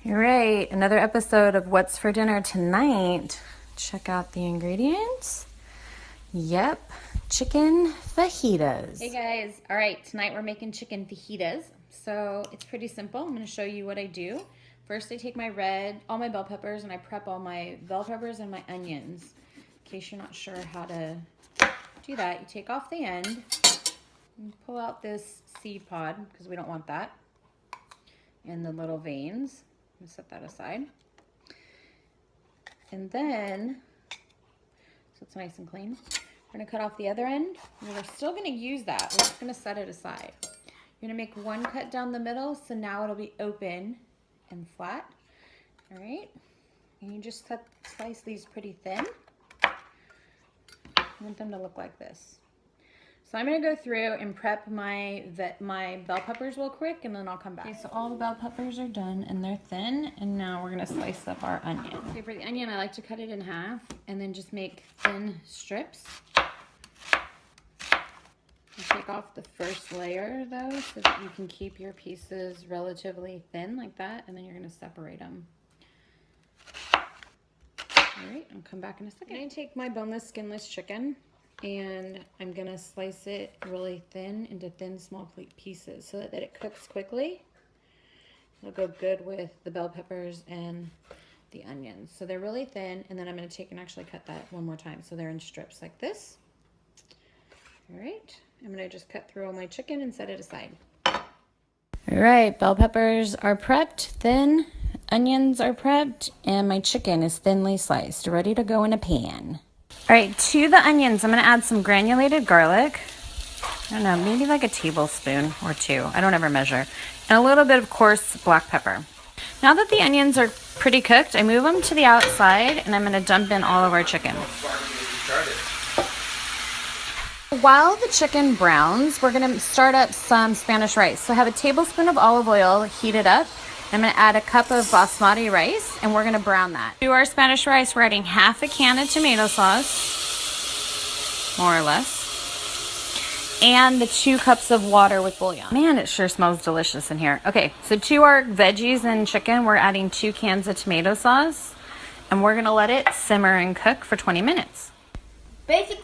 All right, another episode of What's for Dinner Tonight. Check out the ingredients. Yep, chicken fajitas. Hey guys, all right, tonight we're making chicken fajitas. So it's pretty simple. I'm gonna show you what I do. First, I take all my bell peppers, and I prep all my bell peppers and my onions. In case you're not sure how to do that, you take off the end and pull out this seed pod, because we don't want that, and the little veins. Set that aside. And then, so it's nice and clean, we're going to cut off the other end. And we're still going to use that. We're just going to set it aside. You're going to make one cut down the middle, so now it'll be open and flat. All right. And you just slice these pretty thin. I want them to look like this. So I'm going to go through and prep my bell peppers real quick, and then I'll come back. Okay, so all the bell peppers are done, and they're thin, and now we're going to slice up our onion. Okay, for the onion, I like to cut it in half, and then just make thin strips. You take off the first layer, though, so that you can keep your pieces relatively thin, like that, and then you're going to separate them. All right, I'll come back in a second. I'm going to take my boneless, skinless chicken, and I'm gonna slice it really thin into thin, small pieces so that it cooks quickly. It'll go good with the bell peppers and the onions. So they're really thin, and then I'm gonna take and actually cut that one more time. So they're in strips like this. All right, I'm gonna just cut through all my chicken and set it aside. All right, bell peppers are prepped, thin, onions are prepped, and my chicken is thinly sliced, ready to go in a pan. All right, to the onions, I'm going to add some granulated garlic. I don't know, maybe like a tablespoon or two. I don't ever measure. And a little bit of coarse black pepper. Now that the onions are pretty cooked, I move them to the outside, and I'm going to dump in all of our chicken. While the chicken browns, we're going to start up some Spanish rice. So I have a tablespoon of olive oil heated up. I'm going to add a cup of basmati rice, and we're going to brown that. To our Spanish rice, we're adding half a can of tomato sauce, more or less, and the 2 cups of water with bouillon. Man, it sure smells delicious in here. Okay, so to our veggies and chicken, we're adding 2 cans of tomato sauce, and we're going to let it simmer and cook for 20 minutes. Basic